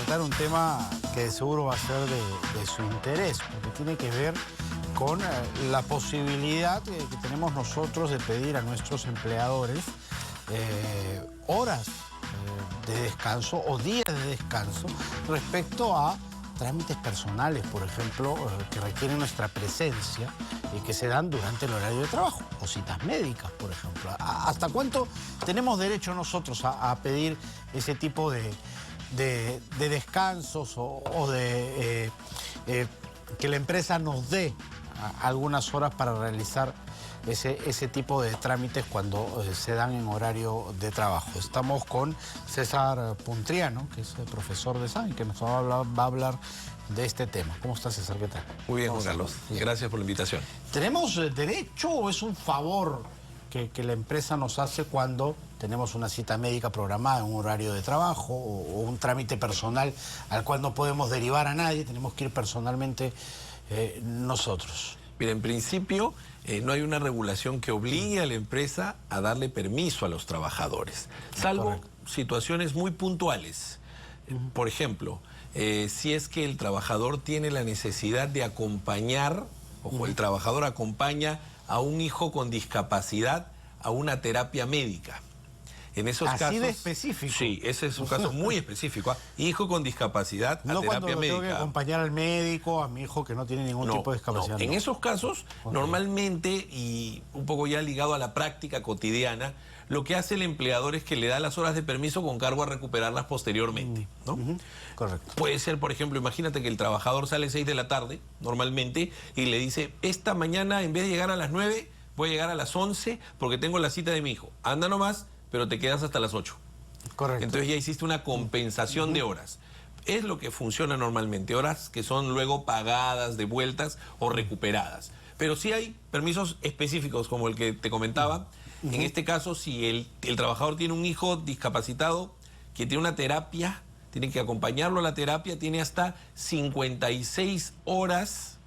tratar un tema que seguro va a ser de su interés, porque tiene que ver con la posibilidad que tenemos nosotros de pedir a nuestros empleadores horas de descanso o días de descanso respecto a trámites personales, por ejemplo, que requieren nuestra presencia y que se dan durante el horario de trabajo, o citas médicas, por ejemplo. ¿Hasta cuánto tenemos derecho nosotros a pedir ese tipo de descansos o de que la empresa nos dé algunas horas para realizar ese tipo de trámites cuando se dan en horario de trabajo? Estamos con César Puntriano, que es el profesor de SAN, que nos va a hablar de este tema. ¿Cómo está, César? ¿Qué tal? Muy bien, Juan Carlos. Gracias por la invitación. ¿Tenemos derecho o es un favor que la empresa nos hace cuando tenemos una cita médica programada en un horario de trabajo o un trámite personal al cual no podemos derivar a nadie, tenemos que ir personalmente nosotros? Mira, en principio no hay una regulación que obligue a la empresa a darle permiso a los trabajadores, salvo situaciones muy puntuales. Por ejemplo, si es que el trabajador tiene la necesidad de acompañar, ojo, el trabajador acompaña a un hijo con discapacidad a una terapia médica. En esos casos, ¿así de específico? Sí, ese es un caso muy específico. Hijo con discapacidad a no terapia cuando médica. Tengo que acompañar al médico, a mi hijo que no tiene ningún tipo de discapacidad. No. En esos casos, normalmente, y un poco ya ligado a la práctica cotidiana, lo que hace el empleador es que le da las horas de permiso con cargo a recuperarlas posteriormente, ¿no? Correcto. Puede ser, por ejemplo, imagínate que el trabajador sale 6 de la tarde, normalmente, y le dice, esta mañana en vez de llegar a las 9, voy a llegar a las 11 porque tengo la cita de mi hijo. Anda nomás, pero te quedas hasta las 8. Correcto. Entonces ya hiciste una compensación de horas. Es lo que funciona normalmente, horas que son luego pagadas, devueltas o recuperadas. Pero sí hay permisos específicos, como el que te comentaba. En este caso, si el trabajador tiene un hijo discapacitado que tiene una terapia, tiene que acompañarlo a la terapia, tiene hasta 56 horas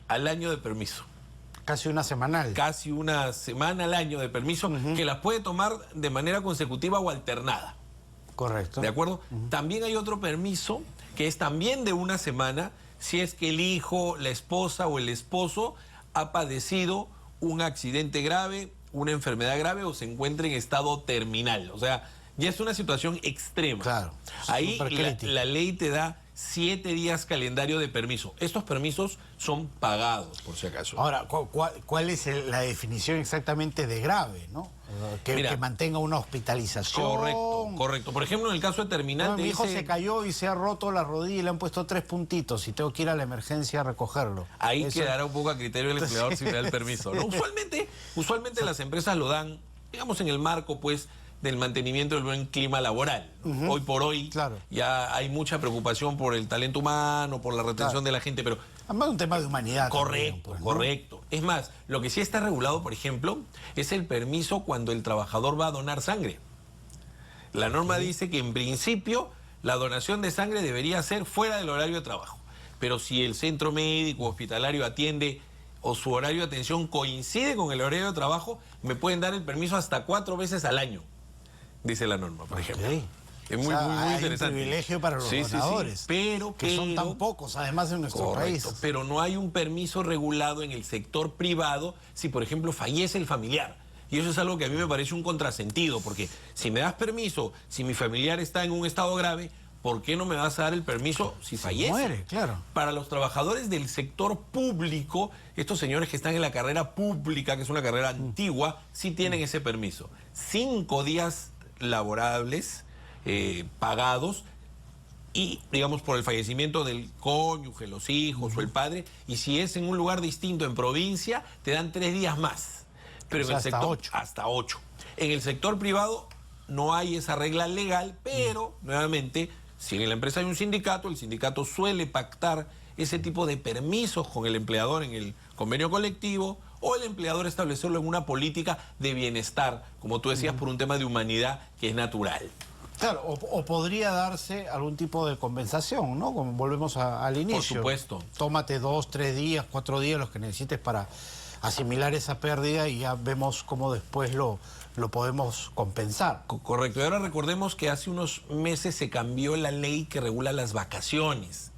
al año de permiso. Casi una semanal. Casi una semana al año de permiso, que las puede tomar de manera consecutiva o alternada. Correcto. ¿De acuerdo? También hay otro permiso que es también de una semana si es que el hijo, la esposa o el esposo ha padecido un accidente grave, una enfermedad grave o se encuentra en estado terminal. O sea, ya es una situación extrema. Claro. Ahí la ley te da 7 días calendario de permiso. Estos permisos son pagados, por si acaso. Ahora, ¿cuál es la definición exactamente de grave, no? Que mantenga una hospitalización. Correcto. Por ejemplo, en el caso de terminal... Mi hijo se cayó y se ha roto la rodilla y le han puesto 3 puntitos y tengo que ir a la emergencia a recogerlo. Ahí quedará un poco a criterio del empleador si le da el permiso, ¿no? Usualmente las empresas lo dan, digamos, en el marco, pues, del mantenimiento del buen clima laboral. Hoy por hoy ya hay mucha preocupación por el talento humano, por la retención de la gente, pero... Además un tema de humanidad. Correcto, también, correcto. Es más, lo que sí está regulado, por ejemplo, es el permiso cuando el trabajador va a donar sangre. La norma dice que en principio la donación de sangre debería ser fuera del horario de trabajo. Pero si el centro médico hospitalario atiende o su horario de atención coincide con el horario de trabajo, me pueden dar el permiso hasta 4 veces al año. Dice la norma, por ejemplo. Es muy interesante. Un privilegio para los donadores. Pero que son tan pocos, además, en nuestro país. Pero no hay un permiso regulado en el sector privado si, por ejemplo, fallece el familiar. Y eso es algo que a mí me parece un contrasentido, porque si me das permiso, si mi familiar está en un estado grave, ¿por qué no me vas a dar el permiso si fallece? Muere, claro. Para los trabajadores del sector público, estos señores que están en la carrera pública, que es una carrera antigua, sí tienen ese permiso. 5 días laborables pagados y, digamos, por el fallecimiento del cónyuge, los hijos o el padre, y si es en un lugar distinto en provincia, te dan 3 días más. Pero en el sector, hasta 8. En el sector privado no hay esa regla legal, pero, nuevamente, si en la empresa hay un sindicato, el sindicato suele pactar ese tipo de permisos con el empleador en el convenio colectivo, o el empleador establecerlo en una política de bienestar, como tú decías, por un tema de humanidad que es natural. Claro, o podría darse algún tipo de compensación, ¿no? Como volvemos al inicio. Por supuesto. Tómate 2, 3 días, 4 días, los que necesites para asimilar esa pérdida y ya vemos cómo después lo podemos compensar. Correcto. Y ahora recordemos que hace unos meses se cambió la ley que regula las vacaciones.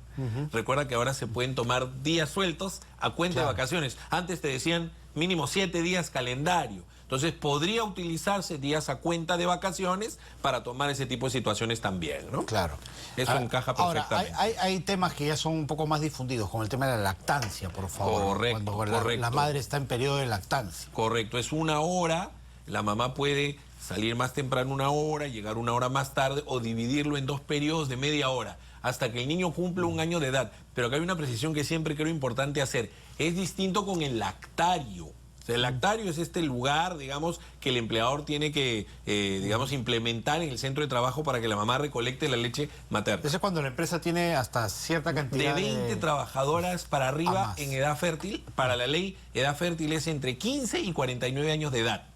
Recuerda que ahora se pueden tomar días sueltos a cuenta de vacaciones. Antes te decían mínimo 7 días calendario. Entonces podría utilizarse días a cuenta de vacaciones para tomar ese tipo de situaciones también, ¿no? Claro. Eso encaja perfectamente. Ahora, hay temas que ya son un poco más difundidos, como el tema de la lactancia, por favor. Correcto, Cuando la madre está en periodo de lactancia. Correcto, es 1 hora, la mamá puede salir más temprano 1 hora, llegar 1 hora más tarde o dividirlo en 2 periodos de media hora hasta que el niño cumple 1 año de edad. Pero acá hay una precisión que siempre creo importante hacer. Es distinto con el lactario. O sea, el lactario es este lugar, digamos, que el empleador tiene que, digamos, implementar en el centro de trabajo para que la mamá recolecte la leche materna. Eso es cuando la empresa tiene hasta cierta cantidad de 20 trabajadoras para arriba en edad fértil. Para la ley, edad fértil es entre 15 y 49 años de edad.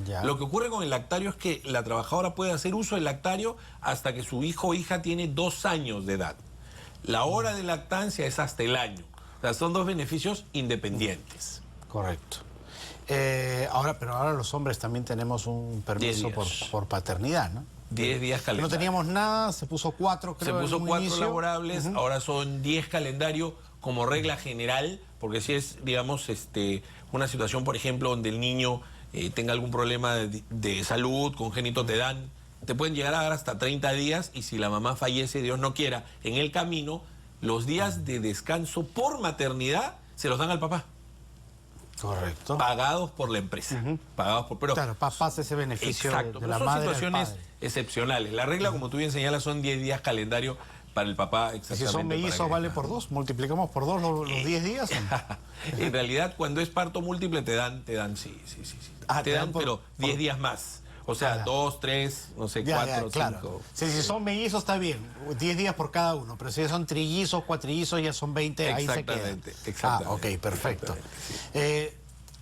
Ya. Lo que ocurre con el lactario es que la trabajadora puede hacer uso del lactario hasta que su hijo o hija tiene 2 años de edad. La hora de lactancia es hasta el año. O sea, son 2 beneficios independientes. Correcto. Pero ahora los hombres también tenemos un permiso por paternidad, ¿no? 10 días calendario. No teníamos nada, se puso 4, creo. Se puso 4 inicio. laborables, ahora son 10 calendario como regla general, porque si es, digamos, una situación, por ejemplo, donde el niño tenga algún problema de salud, congénito, te pueden llegar a dar hasta 30 días y si la mamá fallece, Dios no quiera, en el camino, los días de descanso por maternidad se los dan al papá. Correcto. Pagados por la empresa. Pagados por... Pero, claro, pasa ese beneficio exacto, de la son madre situaciones al padre. excepcionales. La regla, como tú bien señalas, son 10 días calendario para el papá. Y si son mellizos, vale por 2. Multiplicamos por 2 los 10 días. En realidad, cuando es parto múltiple, te dan, sí. Te dan, pero 10 días más. O sea, 2, 3, no sé, 4, 5. Si son mellizos está bien, 10 días por cada uno, pero si son trillizos, cuatrillizos, ya son 20, ahí se queda. Exactamente. Ok, perfecto.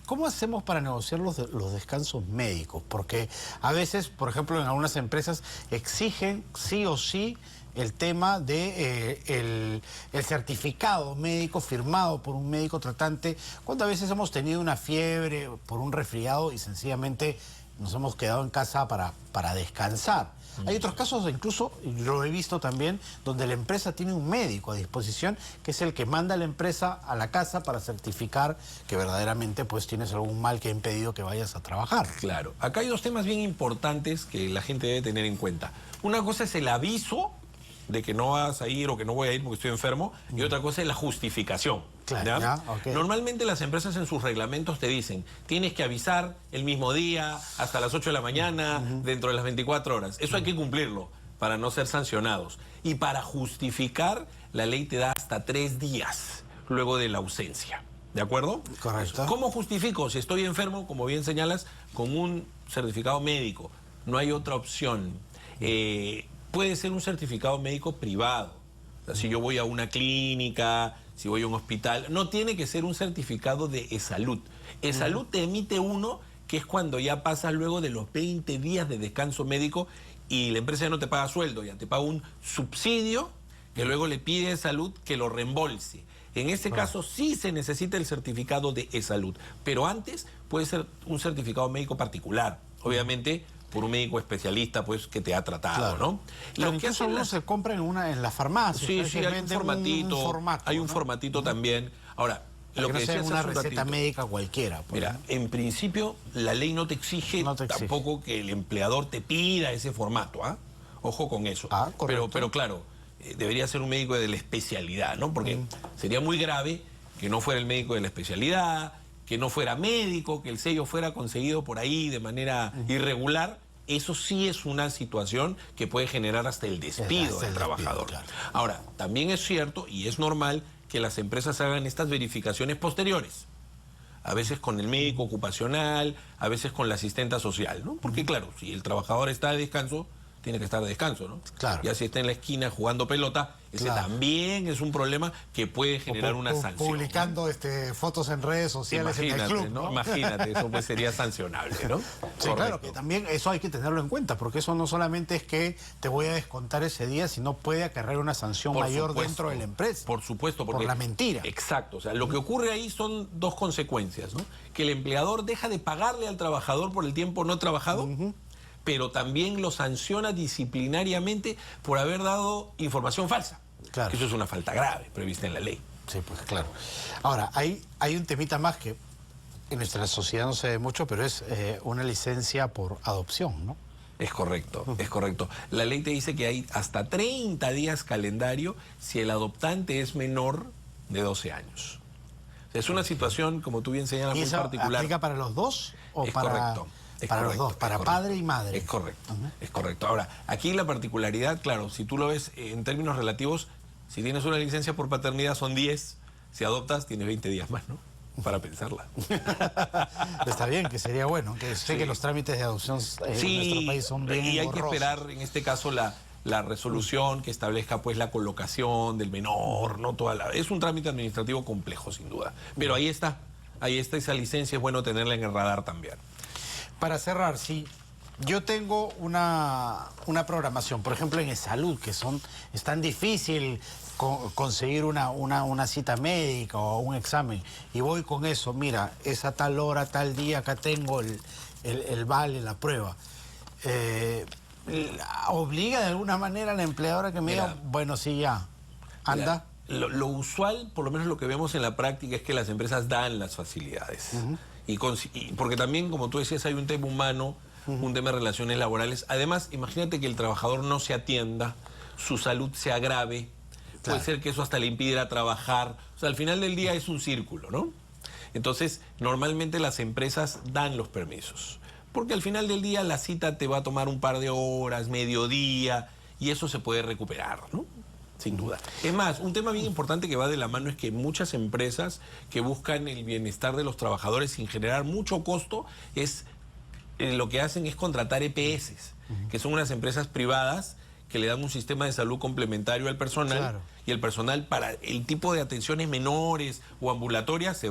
¿Cómo hacemos para negociar los descansos médicos? Porque a veces, por ejemplo, en algunas empresas exigen sí o sí el tema de el certificado médico firmado por un médico tratante, cuando a veces hemos tenido una fiebre por un resfriado y sencillamente nos hemos quedado en casa para descansar. Hay otros casos, incluso, y lo he visto también, donde la empresa tiene un médico a disposición, que es el que manda a la empresa a la casa para certificar que verdaderamente pues tienes algún mal que ha impedido que vayas a trabajar. Claro. Acá hay 2 temas bien importantes que la gente debe tener en cuenta. Una cosa es el aviso de que no vas a ir o que no voy a ir porque estoy enfermo, y otra cosa es la justificación. Claro, okay. Normalmente las empresas en sus reglamentos te dicen, tienes que avisar el mismo día, hasta las 8 de la mañana, dentro de las 24 horas. Eso hay que cumplirlo para no ser sancionados. Y para justificar, la ley te da hasta 3 días luego de la ausencia. ¿De acuerdo? Correcto. ¿Cómo justifico? Si estoy enfermo, como bien señalas, con un certificado médico. No hay otra opción. Puede ser un certificado médico privado. O sea, si yo voy a una clínica, si voy a un hospital, no tiene que ser un certificado de eSalud. eSalud te emite uno que es cuando ya pasas luego de los 20 días de descanso médico y la empresa ya no te paga sueldo, ya te paga un subsidio que luego le pide a eSalud que lo reembolse. En este caso sí se necesita el certificado de eSalud, pero antes puede ser un certificado médico particular, obviamente por un médico especialista pues que te ha tratado, ¿no? Lo que eso uno se compra en la farmacia. Sí, hay un formatito, hay un formatito también. Ahora, lo que decías una receta médica cualquiera. Mira, en principio la ley no te exige tampoco que el empleador te pida ese formato, ¿ah? Ojo con eso. Pero claro, debería ser un médico de la especialidad, ¿no? Porque sería muy grave que no fuera el médico de la especialidad, que no fuera médico, que el sello fuera conseguido por ahí de manera irregular. Eso sí es una situación que puede generar hasta el despido del trabajador. Claro. Ahora, también es cierto y es normal que las empresas hagan estas verificaciones posteriores. A veces con el médico ocupacional, a veces con la asistenta social, ¿no? Porque claro, si el trabajador está de descanso, tiene que estar de descanso, ¿no? Claro. Ya si está en la esquina jugando pelota, Ese Claro. también es un problema que puede generar una sanción. Publicando fotos en redes sociales en el club, ¿no? ¿no? Imagínate, eso pues sería sancionable, ¿no? Sí, claro, que también eso hay que tenerlo en cuenta, porque eso no solamente es que te voy a descontar ese día, sino puede acarrear una sanción Por mayor supuesto, dentro de la empresa. Por supuesto, porque, por la mentira. Exacto, o sea, lo que ocurre ahí son dos consecuencias, ¿no? Que el empleador deja de pagarle al trabajador por el tiempo no trabajado, pero también lo sanciona disciplinariamente por haber dado información falsa. Claro. Que eso es una falta grave prevista en la ley. Sí, pues claro. Ahora, hay un temita más que en nuestra sociedad no se ve mucho, pero es una licencia por adopción, ¿no? Es correcto, es correcto. La ley te dice que hay hasta 30 días calendario si el adoptante es menor de 12 años. O sea, es una situación, como tú bien señalas, ¿Y muy eso particular. aplica para los dos o Es para, correcto. para los dos, para padre y madre? Es correcto, es correcto. Ahora, aquí la particularidad, claro, si tú lo ves en términos relativos, si tienes una licencia por paternidad son 10, si adoptas tienes 20 días más, ¿no? Para pensarla. Está bien, que sería bueno, que sé Sí. que los trámites de adopción en nuestro país son bien y hay que engorrosos. esperar, en este caso, la resolución que establezca pues la colocación del menor, ¿no? Es un trámite administrativo complejo, sin duda. Pero ahí está esa licencia, es bueno tenerla en el radar también. Para cerrar, si yo tengo una programación, por ejemplo en salud, que es tan difícil conseguir una cita médica o un examen, y voy con eso, mira, es a tal hora, tal día, acá tengo el vale, la prueba. ¿Obliga de alguna manera a la empleadora que me diga, bueno, sí, ya, anda? Mira, lo usual, por lo menos lo que vemos en la práctica, es que las empresas dan las facilidades. Porque también, como tú decías, hay un tema humano, un tema de relaciones laborales. Además, imagínate que el trabajador no se atienda, su salud se agrave, puede ser que eso hasta le impidiera trabajar. O sea, al final del día es un círculo, ¿no? Entonces, normalmente las empresas dan los permisos. Porque al final del día la cita te va a tomar un par de horas, mediodía, y eso se puede recuperar, ¿no? Sin duda. Es más, un tema bien importante que va de la mano es que muchas empresas que buscan el bienestar de los trabajadores sin generar mucho costo, lo que hacen es contratar EPS, que son unas empresas privadas que le dan un sistema de salud complementario al personal. Claro. Y el personal, para el tipo de atenciones menores o ambulatorias,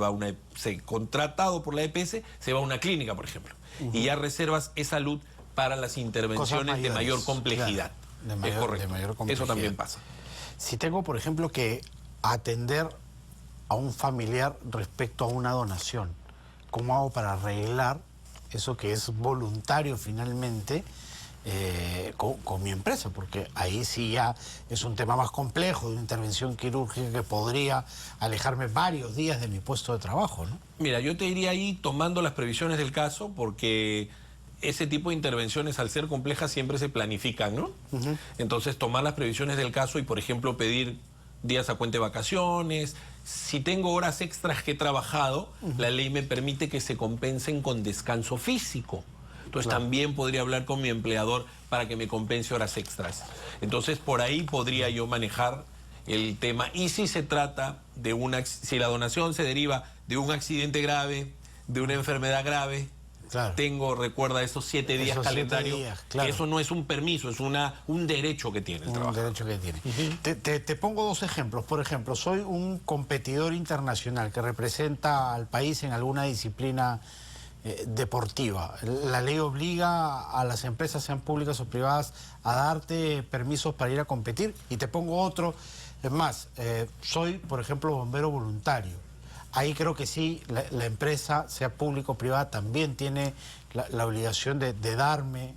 contratado por la EPS, se va a una clínica, por ejemplo. Y ya reservas esa salud para las intervenciones de mayor complejidad. Claro, es correcto. de mayor complejidad. Eso también pasa. Si tengo, por ejemplo, que atender a un familiar respecto a una donación, ¿cómo hago para arreglar eso que es voluntario finalmente con mi empresa? Porque ahí sí ya es un tema más complejo, de una intervención quirúrgica que podría alejarme varios días de mi puesto de trabajo, ¿no? Mira, yo te diría ahí tomando las previsiones del caso, porque ese tipo de intervenciones, al ser complejas, siempre se planifican, ¿no? Entonces, tomar las previsiones del caso y, por ejemplo, pedir días a cuenta de vacaciones. Si tengo horas extras que he trabajado, la ley me permite que se compensen con descanso físico. Entonces, también podría hablar con mi empleador para que me compense horas extras. Entonces, por ahí podría yo manejar el tema. Y si se trata de si la donación se deriva de un accidente grave, de una enfermedad grave, Claro. recuerda esos 7 días Esos 7 calendario, días, claro. eso no es un permiso, es un derecho que tiene el Un trabajador. derecho que tiene. Te pongo dos ejemplos. Por ejemplo, soy un competidor internacional que representa al país en alguna disciplina deportiva. La ley obliga a las empresas, sean públicas o privadas, a darte permisos para ir a competir. Y te pongo otro. Es más, soy, por ejemplo, bombero voluntario. Ahí creo que sí, la empresa, sea pública o privada, también tiene la obligación de darme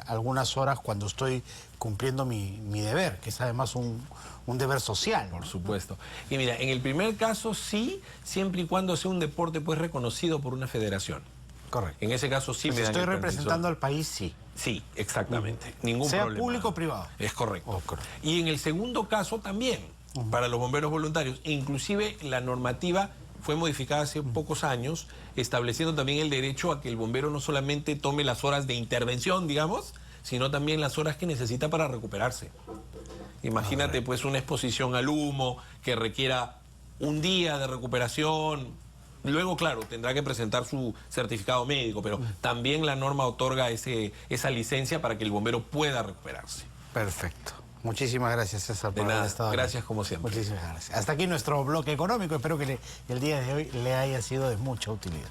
algunas horas cuando estoy cumpliendo mi deber, que es además un deber social. Por supuesto. Y mira, en el primer caso sí, siempre y cuando sea un deporte pues reconocido por una federación. Correcto. En ese caso sí Pues me si dan estoy el permiso. representando al país, sí. Sí, exactamente. Ningún Sea problema. público o privado. Es correcto. Oh, correcto. Y en el segundo caso también, para los bomberos voluntarios. Inclusive la normativa fue modificada hace pocos años, estableciendo también el derecho a que el bombero no solamente tome las horas de intervención, digamos, sino también las horas que necesita para recuperarse. Imagínate pues una exposición al humo que requiera un día de recuperación. Luego, claro, tendrá que presentar su certificado médico, pero también la norma otorga esa licencia para que el bombero pueda recuperarse. Perfecto. Muchísimas gracias, César, De por haber nada, estado aquí. gracias como siempre. Muchísimas gracias. Hasta aquí nuestro bloque económico. Espero que el día de hoy le haya sido de mucha utilidad.